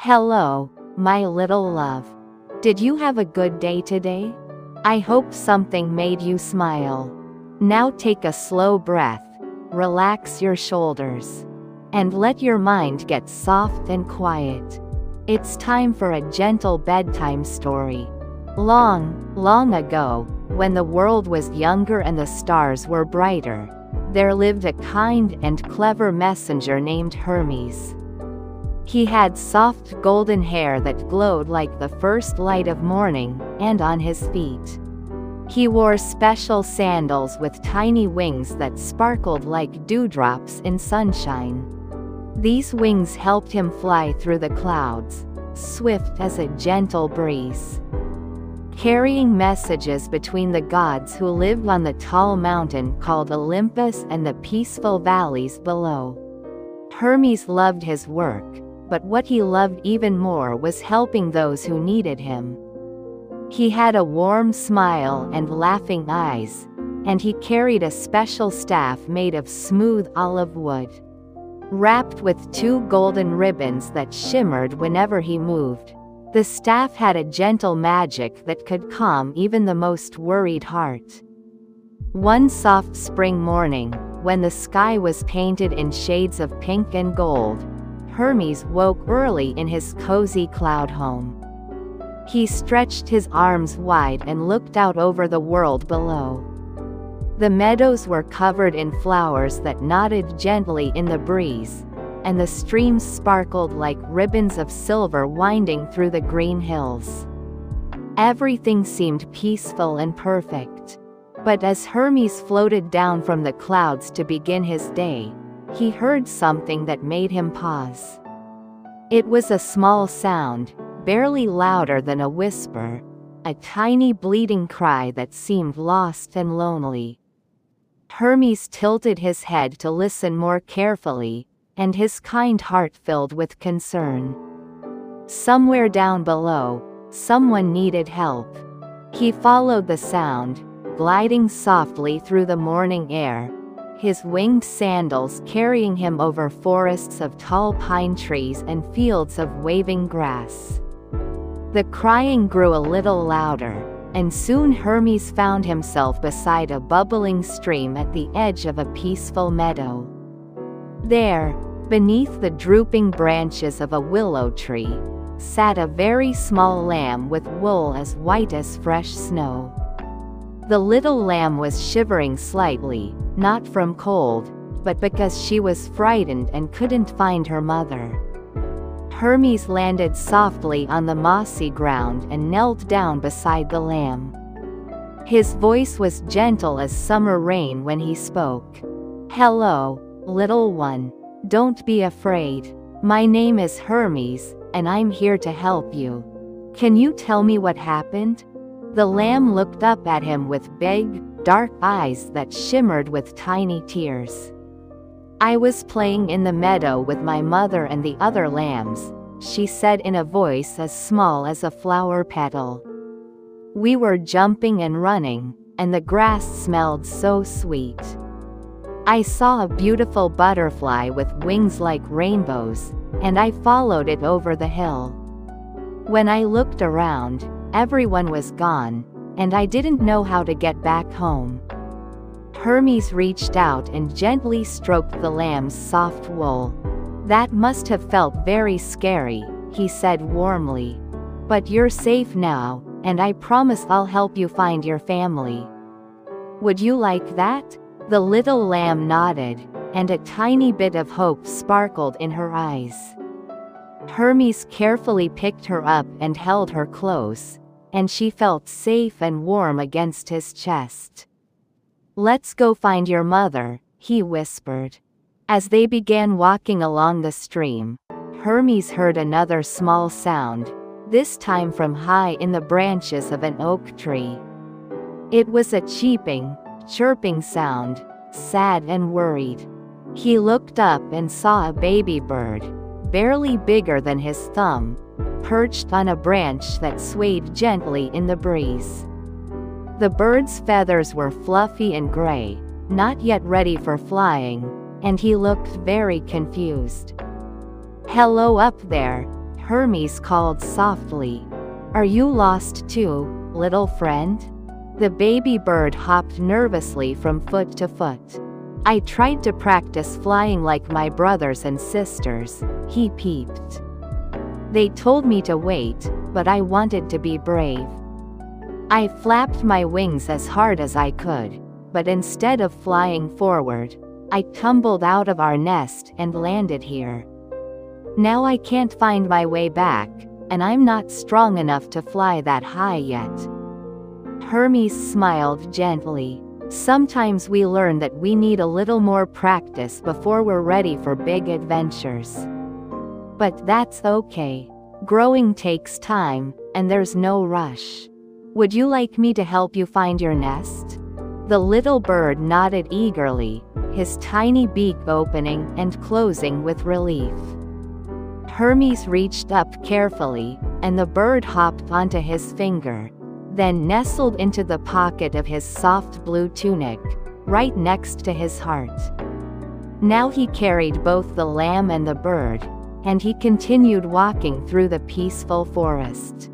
Hello, my little love. Did you have a good day today? I hope something made you smile. Now take a slow breath, relax your shoulders, and let your mind get soft and quiet. It's time for a gentle bedtime story. Long, long ago, when the world was younger and the stars were brighter, there lived a kind and clever messenger named Hermes. He had soft golden hair that glowed like the first light of morning, and on his feet, he wore special sandals with tiny wings that sparkled like dewdrops in sunshine. These wings helped him fly through the clouds, swift as a gentle breeze, carrying messages between the gods who lived on the tall mountain called Olympus and the peaceful valleys below. Hermes loved his work, but what he loved even more was helping those who needed him. He had a warm smile and laughing eyes, and he carried a special staff made of smooth olive wood, wrapped with two golden ribbons that shimmered whenever he moved. The staff had a gentle magic that could calm even the most worried heart. One soft spring morning, when the sky was painted in shades of pink and gold, Hermes woke early in his cozy cloud home. He stretched his arms wide and looked out over the world below. The meadows were covered in flowers that nodded gently in the breeze, and the streams sparkled like ribbons of silver winding through the green hills. Everything seemed peaceful and perfect. But as Hermes floated down from the clouds to begin his day, he heard something that made him pause. It was a small sound, barely louder than a whisper, a tiny bleating cry that seemed lost and lonely. Hermes tilted his head to listen more carefully, and his kind heart filled with concern. Somewhere down below, someone needed help. He followed the sound, gliding softly through the morning air, his winged sandals carrying him over forests of tall pine trees and fields of waving grass. The crying grew a little louder, and soon Hermes found himself beside a bubbling stream at the edge of a peaceful meadow. There, beneath the drooping branches of a willow tree, sat a very small lamb with wool as white as fresh snow. The little lamb was shivering slightly, not from cold, but because she was frightened and couldn't find her mother. Hermes landed softly on the mossy ground and knelt down beside the lamb. His voice was gentle as summer rain when he spoke. "Hello, little one. Don't be afraid. My name is Hermes, and I'm here to help you. Can you tell me what happened?" The lamb looked up at him with big, dark eyes that shimmered with tiny tears. "I was playing in the meadow with my mother and the other lambs," she said in a voice as small as a flower petal. "We were jumping and running, and the grass smelled so sweet. I saw a beautiful butterfly with wings like rainbows, and I followed it over the hill. When I looked around, everyone was gone, and I didn't know how to get back home." Hermes reached out and gently stroked the lamb's soft wool. "That must have felt very scary," he said warmly. "But you're safe now, and I promise I'll help you find your family. Would you like that?" The little lamb nodded, and a tiny bit of hope sparkled in her eyes. Hermes carefully picked her up and held her close, and she felt safe and warm against his chest. "Let's go find your mother," he whispered. As they began walking along the stream, Hermes heard another small sound, this time from high in the branches of an oak tree. It was a cheeping, chirping sound, sad and worried. He looked up and saw a baby bird, barely bigger than his thumb, perched on a branch that swayed gently in the breeze. The bird's feathers were fluffy and gray, not yet ready for flying, and he looked very confused. "Hello up there," Hermes called softly, "Are you lost too, little friend?" The baby bird hopped nervously from foot to foot. "I tried to practice flying like my brothers and sisters," he peeped. "They told me to wait, but I wanted to be brave. I flapped my wings as hard as I could, but instead of flying forward, I tumbled out of our nest and landed here. Now I can't find my way back, and I'm not strong enough to fly that high yet." Hermes smiled gently. "Sometimes we learn that we need a little more practice before we're ready for big adventures. But that's okay. Growing takes time, and there's no rush. Would you like me to help you find your nest?" The little bird nodded eagerly, his tiny beak opening and closing with relief. Hermes reached up carefully, and the bird hopped onto his finger, then nestled into the pocket of his soft blue tunic, right next to his heart. Now he carried both the lamb and the bird, and he continued walking through the peaceful forest.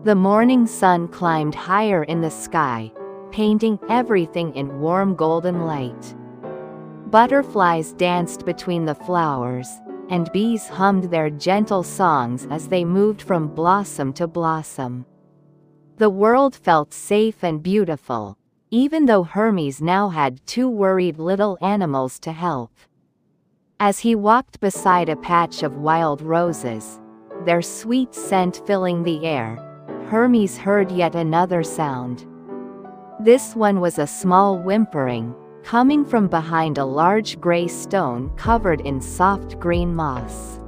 The morning sun climbed higher in the sky, painting everything in warm golden light. Butterflies danced between the flowers, and bees hummed their gentle songs as they moved from blossom to blossom. The world felt safe and beautiful, even though Hermes now had 2 worried little animals to help. As he walked beside a patch of wild roses, their sweet scent filling the air, Hermes heard yet another sound. This one was a small whimpering, coming from behind a large gray stone covered in soft green moss.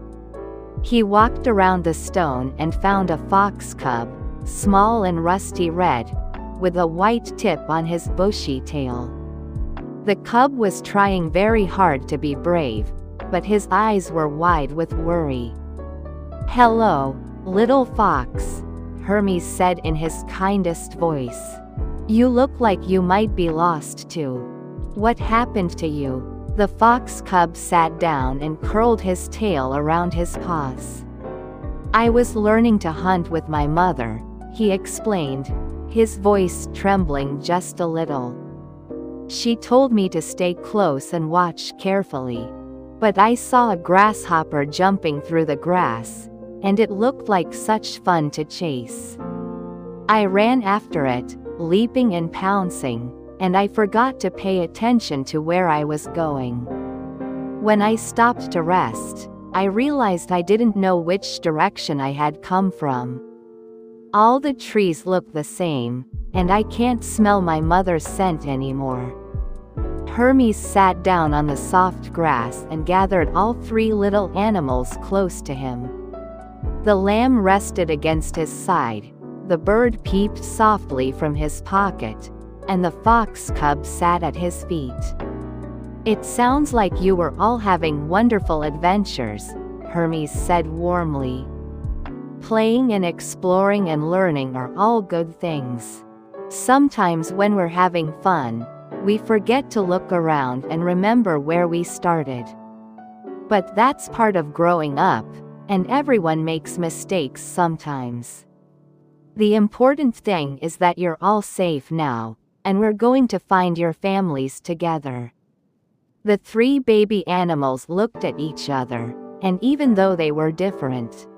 He walked around the stone and found a fox cub, small and rusty red, with a white tip on his bushy tail. The cub was trying very hard to be brave, but his eyes were wide with worry. "Hello, little fox," Hermes said in his kindest voice. "You look like you might be lost too. What happened to you?" The fox cub sat down and curled his tail around his paws. "I was learning to hunt with my mother," he explained, his voice trembling just a little. "She told me to stay close and watch carefully. But I saw a grasshopper jumping through the grass, and it looked like such fun to chase. I ran after it, leaping and pouncing, and I forgot to pay attention to where I was going. When I stopped to rest, I realized I didn't know which direction I had come from. All the trees look the same, and I can't smell my mother's scent anymore." Hermes sat down on the soft grass and gathered all 3 little animals close to him. The lamb rested against his side, the bird peeped softly from his pocket, and the fox cub sat at his feet. "It sounds like you were all having wonderful adventures," Hermes said warmly. "Playing and exploring and learning are all good things. Sometimes when we're having fun, we forget to look around and remember where we started. But that's part of growing up, and everyone makes mistakes sometimes. The important thing is that you're all safe now, and we're going to find your families together." The 3 baby animals looked at each other, and even though they were different,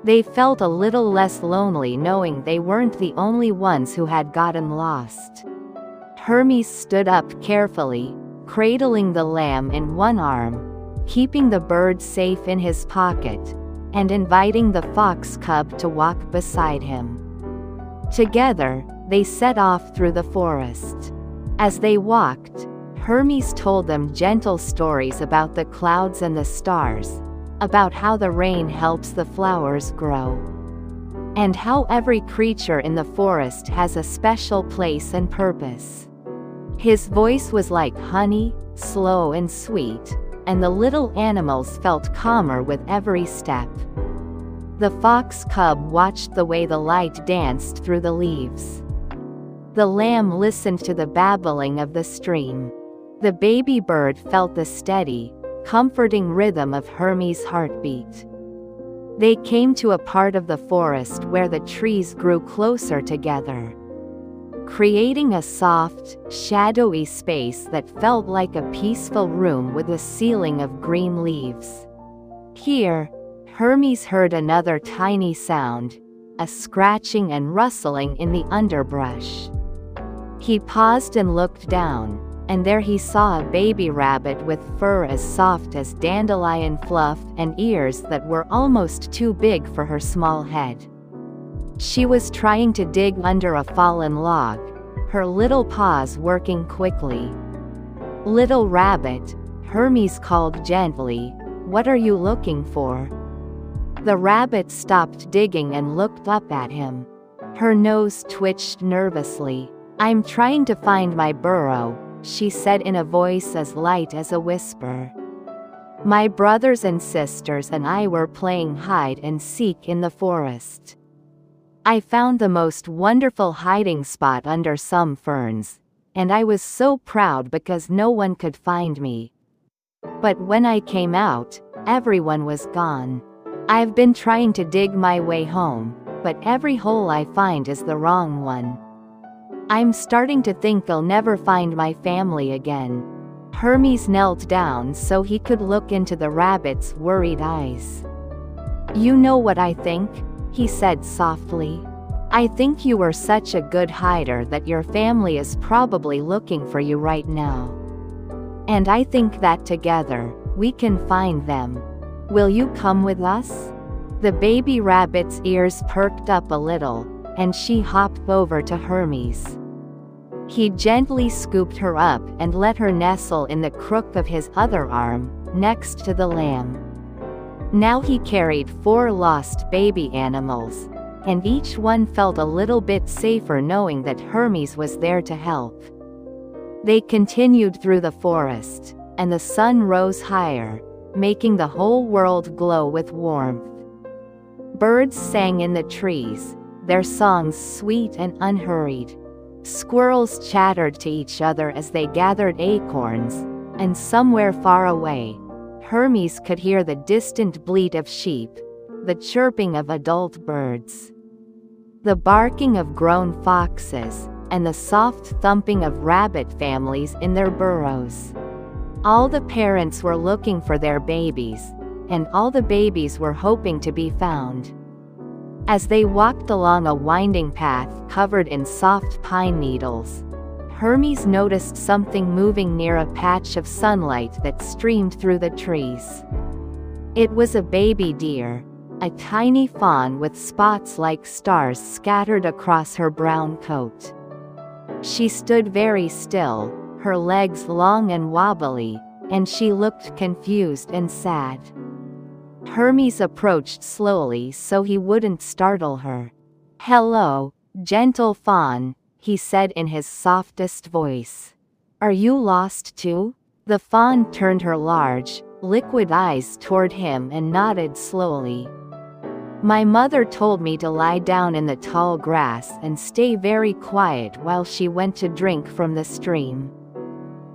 they felt a little less lonely knowing they weren't the only ones who had gotten lost. Hermes stood up carefully, cradling the lamb in one arm, keeping the bird safe in his pocket, and inviting the fox cub to walk beside him. Together, they set off through the forest. As they walked, Hermes told them gentle stories about the clouds and the stars, about how the rain helps the flowers grow, and how every creature in the forest has a special place and purpose. His voice was like honey, slow and sweet, and the little animals felt calmer with every step. The fox cub watched the way the light danced through the leaves. The lamb listened to the babbling of the stream. The baby bird felt the steady, comforting rhythm of Hermes' heartbeat. They came to a part of the forest where the trees grew closer together, creating a soft, shadowy space that felt like a peaceful room with a ceiling of green leaves. Here, Hermes heard another tiny sound, a scratching and rustling in the underbrush. He paused and looked down, and there he saw a baby rabbit with fur as soft as dandelion fluff and ears that were almost too big for her small head. She was trying to dig under a fallen log, her little paws working quickly. "Little rabbit," Hermes called gently, "what are you looking for?" The rabbit stopped digging and looked up at him. Her nose twitched nervously. "I'm trying to find my burrow," she said in a voice as light as a whisper. "My brothers and sisters and I were playing hide and seek in the forest. I found the most wonderful hiding spot under some ferns, and I was so proud because no one could find me. But when I came out, everyone was gone. I've been trying to dig my way home, but every hole I find is the wrong one. I'm starting to think I'll never find my family again." Hermes knelt down so he could look into the rabbit's worried eyes. "You know what I think?" he said softly. "I think you were such a good hider that your family is probably looking for you right now. And I think that together, we can find them. Will you come with us?" The baby rabbit's ears perked up a little, and she hopped over to Hermes. He gently scooped her up and let her nestle in the crook of his other arm, next to the lamb. Now he carried 4 lost baby animals, and each one felt a little bit safer knowing that Hermes was there to help. They continued through the forest, and the sun rose higher, making the whole world glow with warmth. Birds sang in the trees, their songs sweet and unhurried. Squirrels chattered to each other as they gathered acorns, and somewhere far away, Hermes could hear the distant bleat of sheep, the chirping of adult birds, the barking of grown foxes, and the soft thumping of rabbit families in their burrows. All the parents were looking for their babies, and all the babies were hoping to be found. As they walked along a winding path covered in soft pine needles, Hermes noticed something moving near a patch of sunlight that streamed through the trees. It was a baby deer, a tiny fawn with spots like stars scattered across her brown coat. She stood very still, her legs long and wobbly, and she looked confused and sad. Hermes approached slowly so he wouldn't startle her. "Hello, gentle fawn," he said in his softest voice. "Are you lost too?" The fawn turned her large, liquid eyes toward him and nodded slowly. "My mother told me to lie down in the tall grass and stay very quiet while she went to drink from the stream.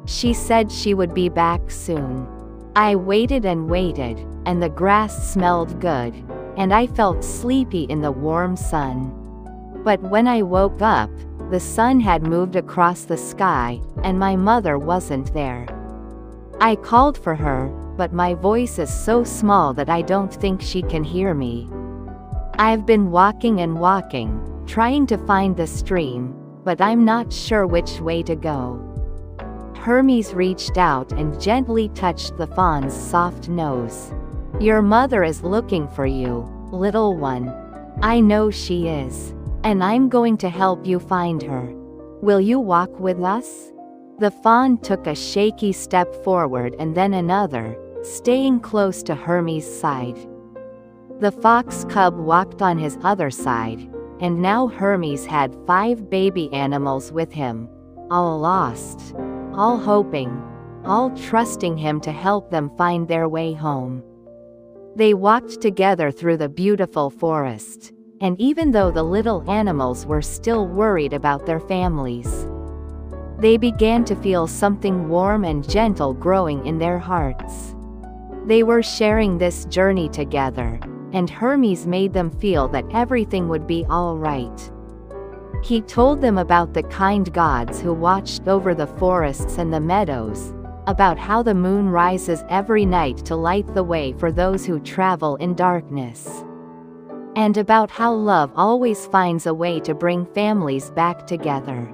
She said she would be back soon. I waited and waited, and the grass smelled good, and I felt sleepy in the warm sun. But when I woke up, the sun had moved across the sky, and my mother wasn't there. I called for her, but my voice is so small that I don't think she can hear me. I've been walking and walking, trying to find the stream, but I'm not sure which way to go." Hermes reached out and gently touched the fawn's soft nose. "Your mother is looking for you, little one. I know she is. And I'm going to help you find her. Will you walk with us?" The fawn took a shaky step forward and then another, staying close to Hermes' side. The fox cub walked on his other side, and now Hermes had 5 baby animals with him, all lost, all hoping, all trusting him to help them find their way home. They walked together through the beautiful forest, and even though the little animals were still worried about their families, they began to feel something warm and gentle growing in their hearts. They were sharing this journey together, and Hermes made them feel that everything would be all right. He told them about the kind gods who watched over the forests and the meadows, about how the moon rises every night to light the way for those who travel in darkness, and about how love always finds a way to bring families back together.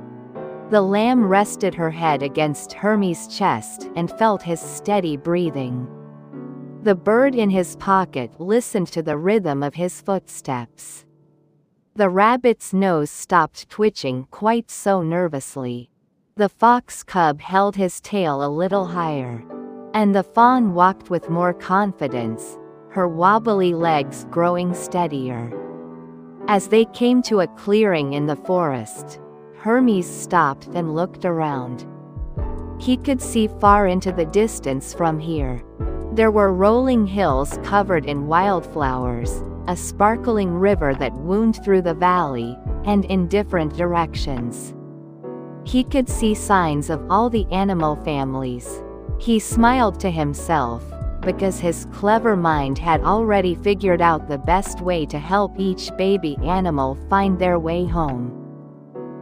The lamb rested her head against Hermes' chest and felt his steady breathing. The bird in his pocket listened to the rhythm of his footsteps. The rabbit's nose stopped twitching quite so nervously. The fox cub held his tail a little higher. And the fawn walked with more confidence, her wobbly legs growing steadier. As they came to a clearing in the forest, Hermes stopped and looked around. He could see far into the distance from here. There were rolling hills covered in wildflowers, a sparkling river that wound through the valley, and in different directions. He could see signs of all the animal families. He smiled to himself, because his clever mind had already figured out the best way to help each baby animal find their way home.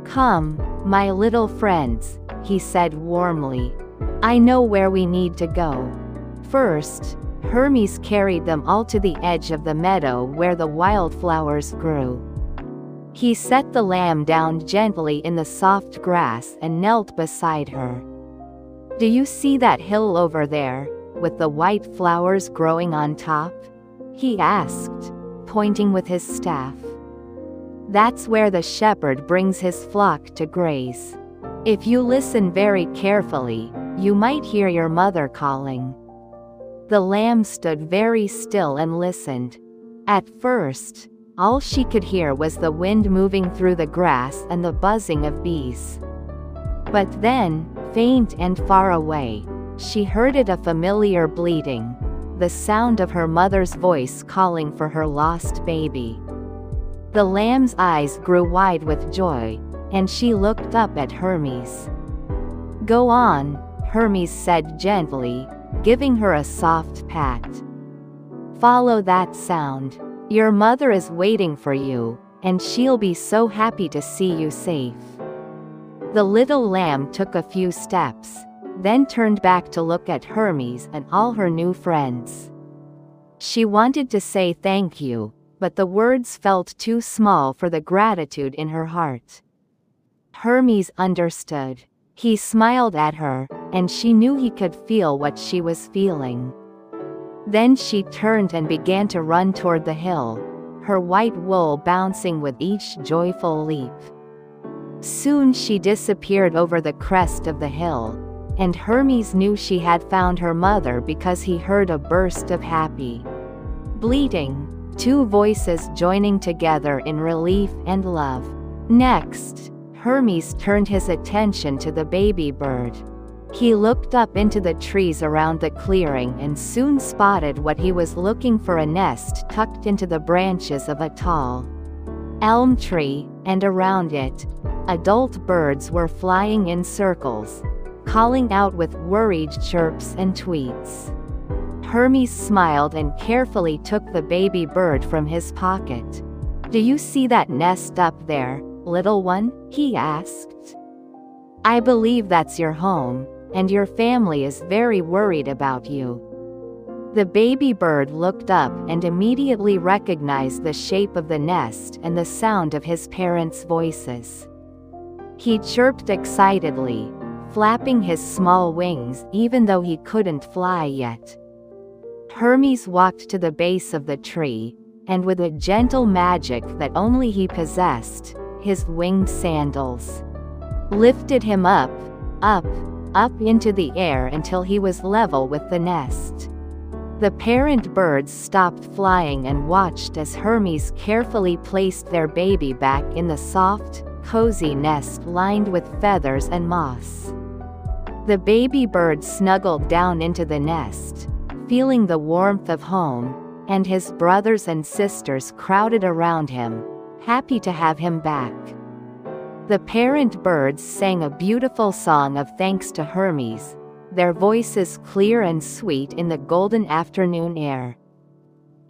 "Come, my little friends," he said warmly. "I know where we need to go." First, Hermes carried them all to the edge of the meadow where the wildflowers grew. He set the lamb down gently in the soft grass and knelt beside her. "Do you see that hill over there, with the white flowers growing on top?" he asked, pointing with his staff. "That's where the shepherd brings his flock to graze. If you listen very carefully, you might hear your mother calling." The lamb stood very still and listened. At first, all she could hear was the wind moving through the grass and the buzzing of bees. But then, faint and far away, she heard a familiar bleating, the sound of her mother's voice calling for her lost baby. The lamb's eyes grew wide with joy, and she looked up at Hermes. "Go on," Hermes said gently, giving her a soft pat. "Follow that sound. Your mother is waiting for you, and she'll be so happy to see you safe." The little lamb took a few steps, then turned back to look at Hermes and all her new friends. She wanted to say thank you, but the words felt too small for the gratitude in her heart. Hermes understood. He smiled at her, and she knew he could feel what she was feeling. Then she turned and began to run toward the hill, her white wool bouncing with each joyful leap. Soon she disappeared over the crest of the hill, and Hermes knew she had found her mother because he heard a burst of happy bleating, two voices joining together in relief and love. Next, Hermes turned his attention to the baby bird. He looked up into the trees around the clearing and soon spotted what he was looking for, a nest tucked into the branches of a tall elm tree, and around it, adult birds were flying in circles, calling out with worried chirps and tweets. Hermes smiled and carefully took the baby bird from his pocket. "Do you see that nest up there, little one?" he asked. "I believe that's your home, and your family is very worried about you." The baby bird looked up and immediately recognized the shape of the nest and the sound of his parents' voices. He chirped excitedly, flapping his small wings even though he couldn't fly yet. Hermes walked to the base of the tree, and with a gentle magic that only he possessed, his winged sandals lifted him up, up, up into the air until he was level with the nest. The parent birds stopped flying and watched as Hermes carefully placed their baby back in the soft, cozy nest lined with feathers and moss. The baby bird snuggled down into the nest, feeling the warmth of home, and his brothers and sisters crowded around him, happy to have him back. The parent birds sang a beautiful song of thanks to Hermes, their voices clear and sweet in the golden afternoon air.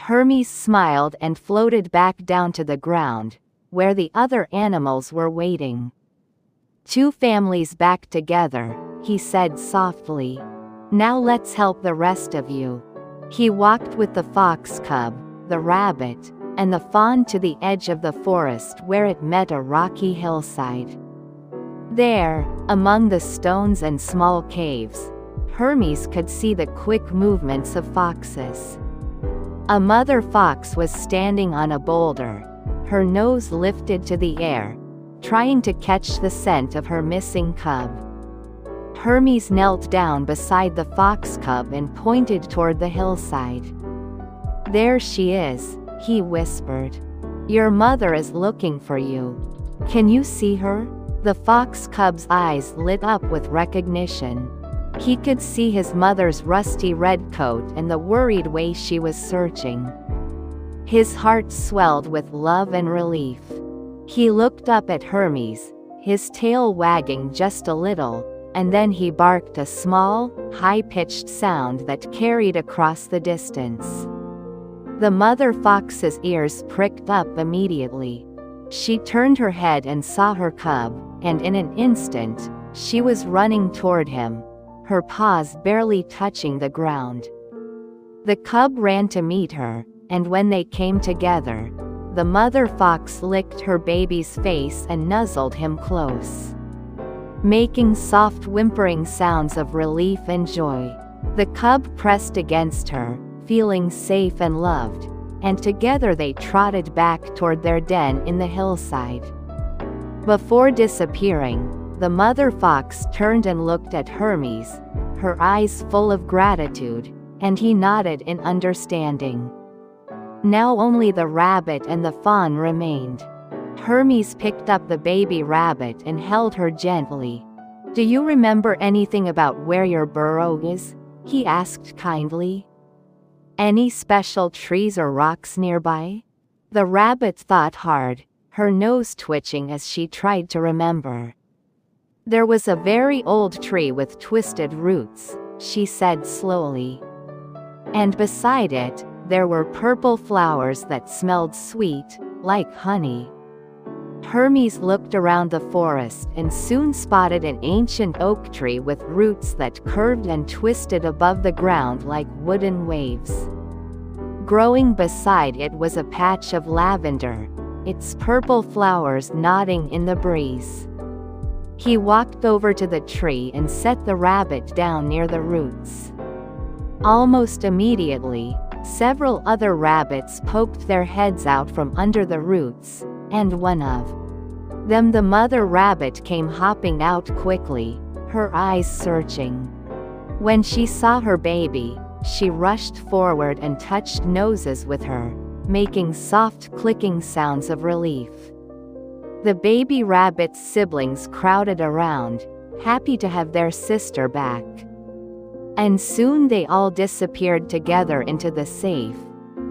Hermes smiled and floated back down to the ground, where the other animals were waiting. "Two families back together," he said softly. "Now let's help the rest of you." He walked with the fox cub, the rabbit, and the fawn to the edge of the forest where it met a rocky hillside. There, among the stones and small caves, Hermes could see the quick movements of foxes. A mother fox was standing on a boulder, her nose lifted to the air, trying to catch the scent of her missing cub. Hermes knelt down beside the fox cub and pointed toward the hillside. "There she is," he whispered. "Your mother is looking for you. Can you see her?" The fox cub's eyes lit up with recognition. He could see his mother's rusty red coat and the worried way she was searching. His heart swelled with love and relief. He looked up at Hermes, his tail wagging just a little, and then he barked a small, high-pitched sound that carried across the distance. The mother fox's ears pricked up immediately. She turned her head and saw her cub, and in an instant, she was running toward him, her paws barely touching the ground. The cub ran to meet her, and when they came together, the mother fox licked her baby's face and nuzzled him close, making soft whimpering sounds of relief and joy. The cub pressed against her, feeling safe and loved, and together they trotted back toward their den in the hillside. Before disappearing, the mother fox turned and looked at Hermes, her eyes full of gratitude, and he nodded in understanding. Now only the rabbit and the fawn remained. Hermes picked up the baby rabbit and held her gently. "Do you remember anything about where your burrow is?" he asked kindly. "Any special trees or rocks nearby?" The rabbit thought hard, her nose twitching as she tried to remember. "There was a very old tree with twisted roots," she said slowly. "And beside it, there were purple flowers that smelled sweet, like honey." Hermes looked around the forest and soon spotted an ancient oak tree with roots that curved and twisted above the ground like wooden waves. Growing beside it was a patch of lavender, its purple flowers nodding in the breeze. He walked over to the tree and set the rabbit down near the roots. Almost immediately, several other rabbits poked their heads out from under the roots, and one of them, the mother rabbit, came hopping out quickly, her eyes searching. When she saw her baby, she rushed forward and touched noses with her, making soft clicking sounds of relief. The baby rabbit's siblings crowded around, happy to have their sister back. And soon they all disappeared together into the safe,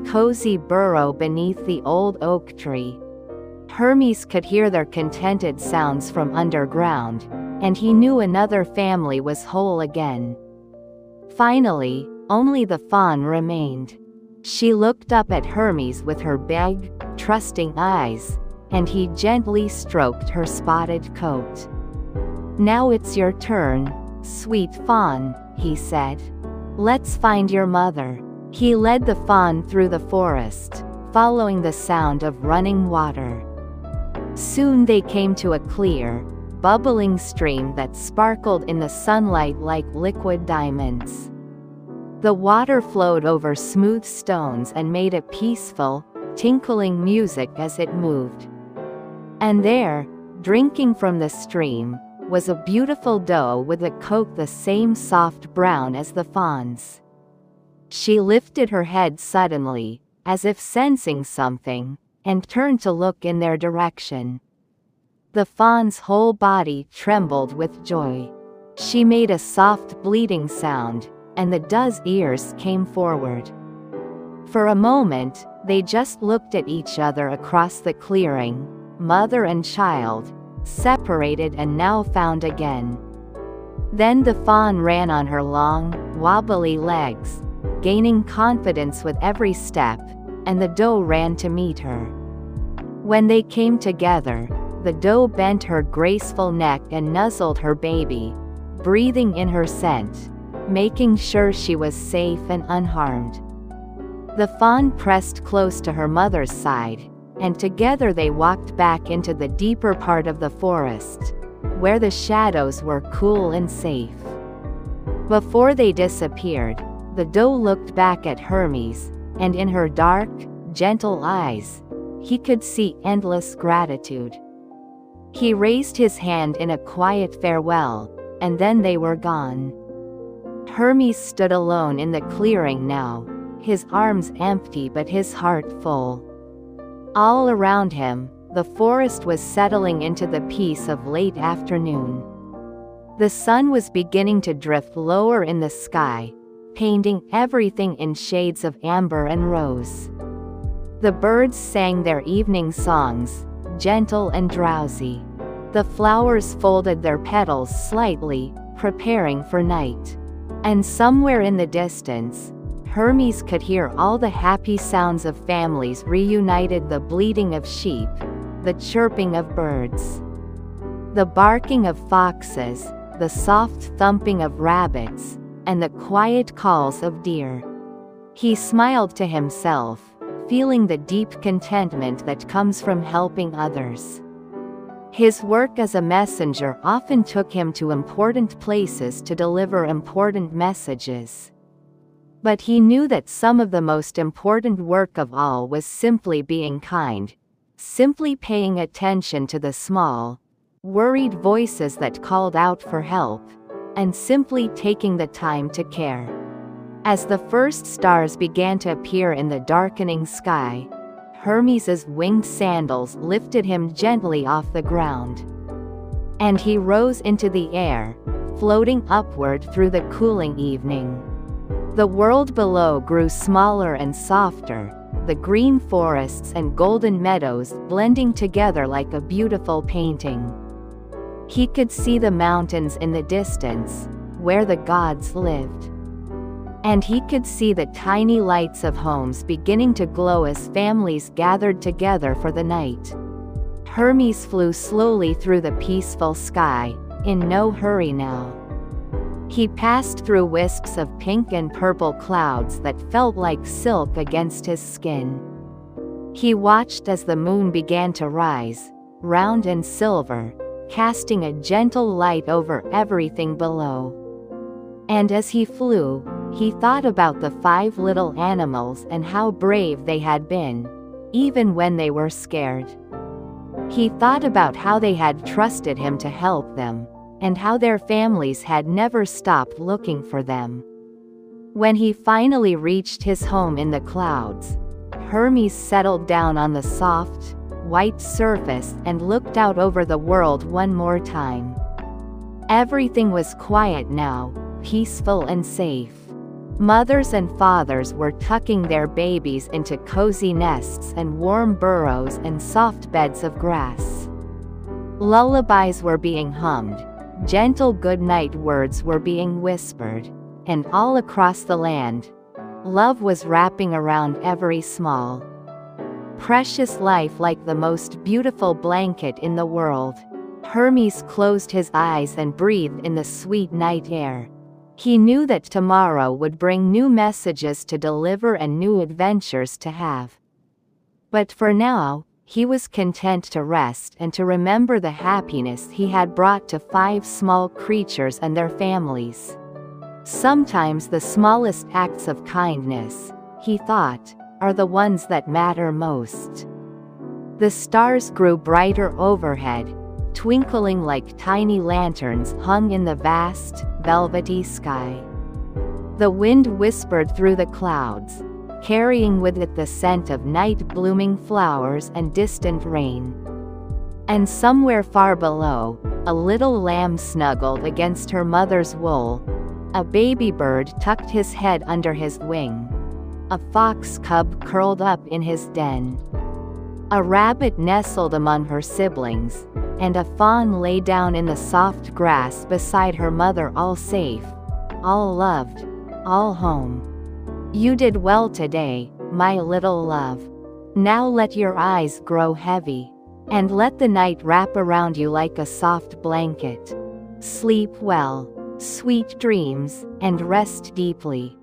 cozy burrow beneath the old oak tree. Hermes could hear their contented sounds from underground, and he knew another family was whole again. Finally, only the fawn remained. She looked up at Hermes with her big, trusting eyes, and he gently stroked her spotted coat. "Now it's your turn, sweet fawn," he said. "Let's find your mother." He led the fawn through the forest, following the sound of running water. Soon they came to a clear, bubbling stream that sparkled in the sunlight like liquid diamonds. The water flowed over smooth stones and made a peaceful, tinkling music as it moved. And there, drinking from the stream, was a beautiful doe with a coat the same soft brown as the fawn's. She lifted her head suddenly, as if sensing something, and turned to look in their direction. The fawn's whole body trembled with joy. She made a soft bleating sound, and the doe's ears came forward. For a moment, they just looked at each other across the clearing, mother and child, separated and now found again. Then the fawn ran on her long, wobbly legs, gaining confidence with every step, and the doe ran to meet her. When they came together, the doe bent her graceful neck and nuzzled her baby, breathing in her scent, making sure she was safe and unharmed. The fawn pressed close to her mother's side, and together they walked back into the deeper part of the forest, where the shadows were cool and safe. Before they disappeared, the doe looked back at Hermes, and in her dark, gentle eyes, he could see endless gratitude. He raised his hand in a quiet farewell, and then they were gone. Hermes stood alone in the clearing now, his arms empty but his heart full. All around him, the forest was settling into the peace of late afternoon. The sun was beginning to drift lower in the sky, painting everything in shades of amber and rose. The birds sang their evening songs, gentle and drowsy. The flowers folded their petals slightly, preparing for night. And somewhere in the distance, Hermes could hear all the happy sounds of families reunited: the bleating of sheep, the chirping of birds, the barking of foxes, the soft thumping of rabbits, and the quiet calls of deer. He smiled to himself, feeling the deep contentment that comes from helping others. His work as a messenger often took him to important places to deliver important messages. But he knew that some of the most important work of all was simply being kind, simply paying attention to the small, worried voices that called out for help, and simply taking the time to care. As the first stars began to appear in the darkening sky, Hermes's winged sandals lifted him gently off the ground. And he rose into the air, floating upward through the cooling evening. The world below grew smaller and softer, the green forests and golden meadows blending together like a beautiful painting. He could see the mountains in the distance, where the gods lived. And he could see the tiny lights of homes beginning to glow as families gathered together for the night. Hermes flew slowly through the peaceful sky, in no hurry now. He passed through wisps of pink and purple clouds that felt like silk against his skin. He watched as the moon began to rise, round and silver, casting a gentle light over everything below. And as he flew, he thought about the 5 little animals and how brave they had been, even when they were scared. He thought about how they had trusted him to help them, and how their families had never stopped looking for them. When he finally reached his home in the clouds, Hermes settled down on the soft, white surface and looked out over the world one more time. Everything was quiet now, peaceful and safe. Mothers and fathers were tucking their babies into cozy nests and warm burrows and soft beds of grass. Lullabies were being hummed, gentle goodnight words were being whispered, and all across the land, love was wrapping around every small, precious life like the most beautiful blanket in the world. Hermes closed his eyes and breathed in the sweet night air. He knew that tomorrow would bring new messages to deliver and new adventures to have. But for now, he was content to rest and to remember the happiness he had brought to 5 small creatures and their families. Sometimes the smallest acts of kindness, he thought, are the ones that matter most. The stars grew brighter overhead, twinkling like tiny lanterns hung in the vast, velvety sky. The wind whispered through the clouds, carrying with it the scent of night-blooming flowers and distant rain. And somewhere far below, a little lamb snuggled against her mother's wool. A baby bird tucked his head under his wing. A fox cub curled up in his den. A rabbit nestled among her siblings, and a fawn lay down in the soft grass beside her mother, all safe, all loved, all home. You did well today, my little love. Now let your eyes grow heavy. And let the night wrap around you like a soft blanket. Sleep well, sweet dreams, and rest deeply.